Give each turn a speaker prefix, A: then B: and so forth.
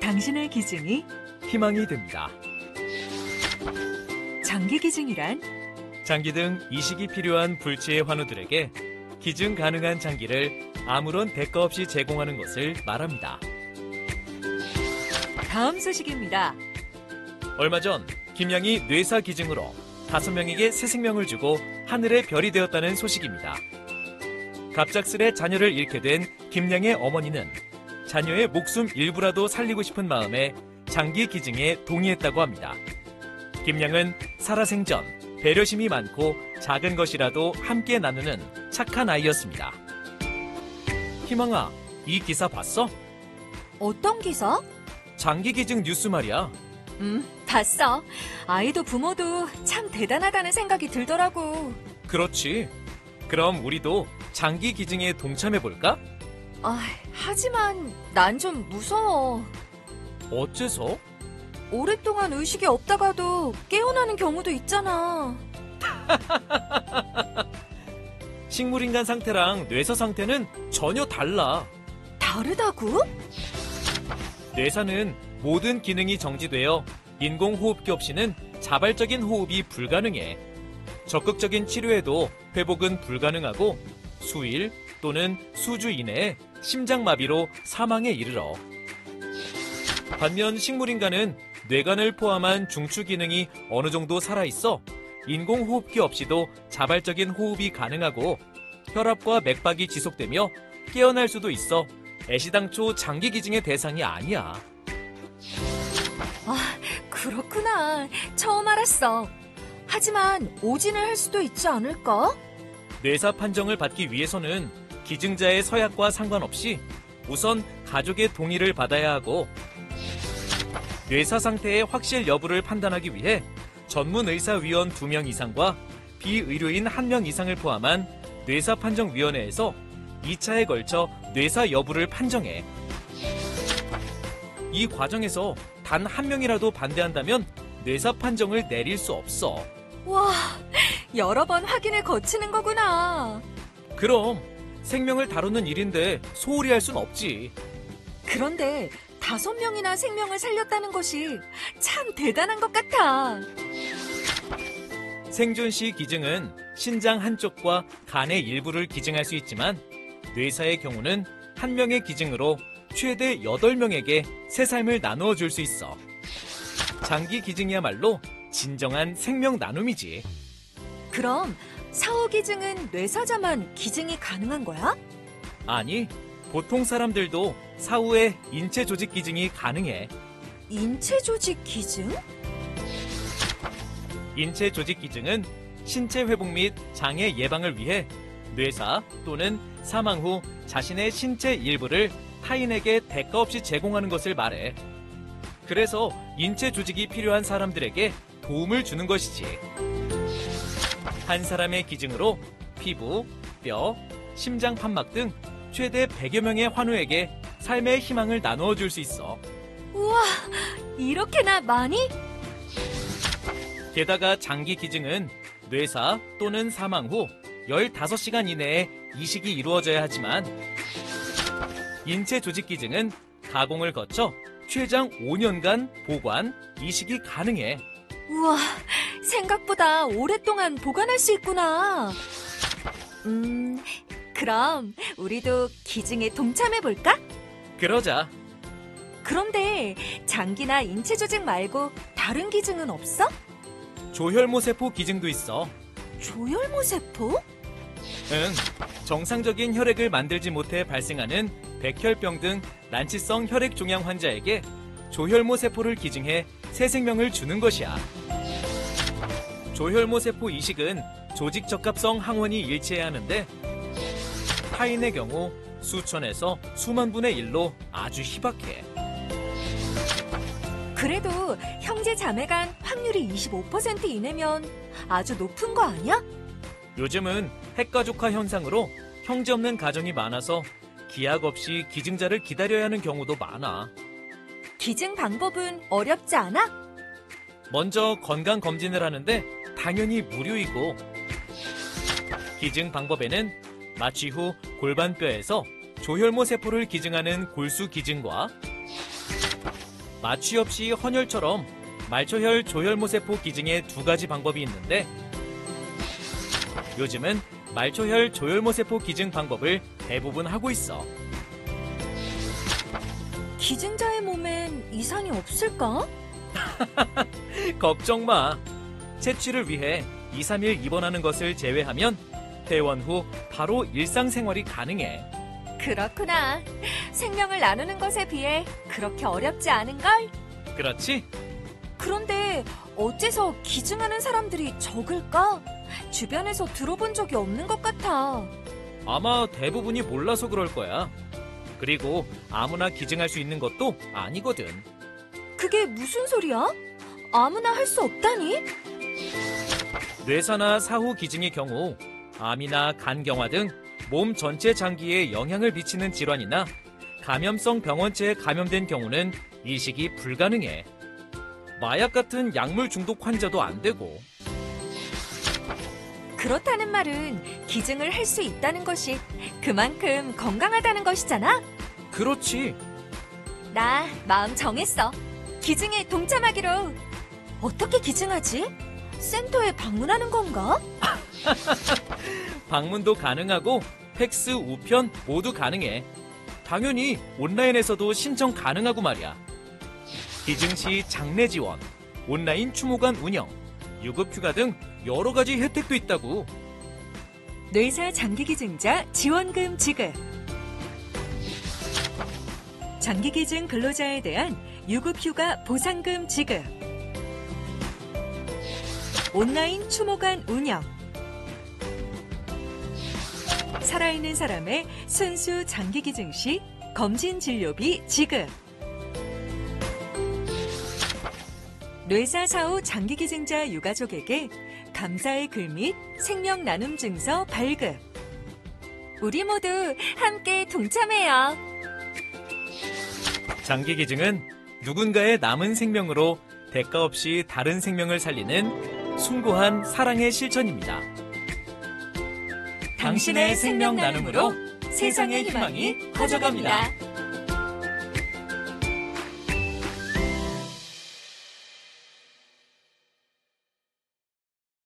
A: 당신의 기증이
B: 희망이 됩니다.
A: 장기 기증이란
B: 장기 등 이식이 필요한 불치의 환우들에게 기증 가능한 장기를 아무런 대가 없이 제공하는 것을 말합니다.
A: 다음 소식입니다.
B: 얼마 전 김양이 뇌사 기증으로 5명에게 새 생명을 주고 하늘의 별이 되었다는 소식입니다. 갑작스레 자녀를 잃게 된 김양의 어머니는 자녀의 목숨 일부라도 살리고 싶은 마음에 장기 기증에 동의했다고 합니다. 김양은 살아생전 배려심이 많고 작은 것이라도 함께 나누는 착한 아이였습니다. 희망아, 이 기사 봤어?
C: 어떤 기사?
B: 장기 기증 뉴스 말이야.
C: 봤어. 아이도 부모도 참 대단하다는 생각이 들더라고.
B: 그렇지. 그럼 우리도 장기 기증에 동참해볼까?
C: 하지만 난 좀 무서워.
B: 어째서?
C: 오랫동안 의식이 없다가도 깨어나는 경우도 있잖아.
B: 식물인간 상태랑 뇌사 상태는 전혀 달라.
C: 다르다고?
B: 뇌사는 모든 기능이 정지되어 인공호흡기 없이는 자발적인 호흡이 불가능해. 적극적인 치료에도 회복은 불가능하고 수일 또는 수주 이내에 심장마비로 사망에 이르러. 반면 식물인간은 뇌관을 포함한 중추 기능이 어느 정도 살아있어 인공호흡기 없이도 자발적인 호흡이 가능하고 혈압과 맥박이 지속되며 깨어날 수도 있어 애시당초 장기 기증의 대상이 아니야.
C: 그렇구나. 처음 알았어. 하지만 오진을 할 수도 있지 않을까?
B: 뇌사 판정을 받기 위해서는 기증자의 서약과 상관없이 우선 가족의 동의를 받아야 하고 뇌사 상태의 확실 여부를 판단하기 위해 전문의사위원 2명 이상과 비의료인 1명 이상을 포함한 뇌사판정위원회에서 2차에 걸쳐 뇌사 여부를 판정해. 이 과정에서 단 1명이라도 반대한다면 뇌사 판정을 내릴 수 없어.
C: 와, 여러 번 확인을 거치는 거구나.
B: 그럼 생명을 다루는 일인데 소홀히 할 순 없지.
C: 그런데 5명이나 생명을 살렸다는 것이 참 대단한 것 같아.
B: 생존 시 기증은 신장 한쪽과 간의 일부를 기증할 수 있지만 뇌사의 경우는 1명의 기증으로 최대 8명에게 새 삶을 나누어 줄 수 있어. 장기 기증이야말로 진정한 생명 나눔이지.
C: 그럼 사후 기증은 뇌사자만 기증이 가능한 거야?
B: 아니, 보통 사람들도 사후에 인체 조직 기증이 가능해.
C: 인체 조직 기증?
B: 인체 조직 기증은 신체 회복 및 장애 예방을 위해 뇌사 또는 사망 후 자신의 신체 일부를 타인에게 대가 없이 제공하는 것을 말해. 그래서 인체 조직이 필요한 사람들에게 도움을 주는 것이지. 한 사람의 기증으로 피부, 뼈, 심장 판막 등 최대 100여 명의 환우에게 삶의 희망을 나누어 줄 수 있어.
C: 우와, 이렇게나 많이?
B: 게다가 장기 기증은 뇌사 또는 사망 후 15시간 이내에 이식이 이루어져야 하지만 인체 조직 기증은 가공을 거쳐 최장 5년간 보관, 이식이 가능해.
C: 우와, 생각보다 오랫동안 보관할 수 있구나. 그럼 우리도 기증에 동참해볼까?
B: 그러자.
C: 그런데 장기나 인체 조직 말고 다른 기증은 없어?
B: 조혈모세포 기증도 있어.
C: 조혈모세포?
B: 응, 정상적인 혈액을 만들지 못해 발생하는 백혈병 등 난치성 혈액종양 환자에게 조혈모세포를 기증해 새 생명을 주는 것이야. 조혈모세포 이식은 조직 적합성 항원이 일치해야 하는데 타인의 경우 수천에서 수만 분의 1로 아주 희박해.
C: 그래도 형제 자매 간 확률이 25% 이내면 아주 높은 거 아니야?
B: 요즘은 핵가족화 현상으로 형제 없는 가정이 많아서 기약 없이 기증자를 기다려야 하는 경우도 많아.
C: 기증 방법은 어렵지 않아?
B: 먼저 건강검진을 하는데 당연히 무료이고 기증 방법에는 마취 후 골반뼈에서 조혈모 세포를 기증하는 골수 기증과 마취 없이 헌혈처럼 말초혈 조혈모세포 기증의 두 가지 방법이 있는데 요즘은 말초혈 조혈모세포 기증 방법을 대부분 하고 있어.
C: 기증자의 몸엔 이상이 없을까?
B: 걱정 마. 채취를 위해 2, 3일 입원하는 것을 제외하면 퇴원 후 바로 일상생활이 가능해.
C: 그렇구나. 생명을 나누는 것에 비해 그렇게 어렵지 않은걸?
B: 그렇지?
C: 그런데 어째서 기증하는 사람들이 적을까? 주변에서 들어본 적이 없는 것 같아.
B: 아마 대부분이 몰라서 그럴 거야. 그리고 아무나 기증할 수 있는 것도 아니거든.
C: 그게 무슨 소리야? 아무나 할 수 없다니?
B: 뇌사나 사후 기증의 경우 암이나 간경화 등 몸 전체 장기에 영향을 미치는 질환이나 감염성 병원체에 감염된 경우는 이식이 불가능해. 마약 같은 약물 중독 환자도 안 되고.
C: 그렇다는 말은 기증을 할 수 있다는 것이 그만큼 건강하다는 것이잖아?
B: 그렇지.
C: 나 마음 정했어. 기증에 동참하기로. 어떻게 기증하지? 센터에 방문하는 건가?
B: 방문도 가능하고 팩스, 우편 모두 가능해. 당연히 온라인에서도 신청 가능하고 말이야. 기증 시 장례 지원, 온라인 추모관 운영, 유급휴가 등 여러 가지 혜택도 있다고.
A: 뇌사 장기기증자 지원금 지급. 장기기증 근로자에 대한 유급휴가 보상금 지급. 온라인 추모관 운영. 살아있는 사람의 순수 장기기증 시 검진 진료비 지급. 뇌사 사후 장기기증자 유가족에게 감사의 글 및 생명 나눔 증서 발급.
C: 우리 모두 함께 동참해요.
B: 장기기증은 누군가의 남은 생명으로 대가 없이 다른 생명을 살리는 숭고한 사랑의 실천입니다. 당신의 생명 나눔으로 세상의 희망이 커져갑니다.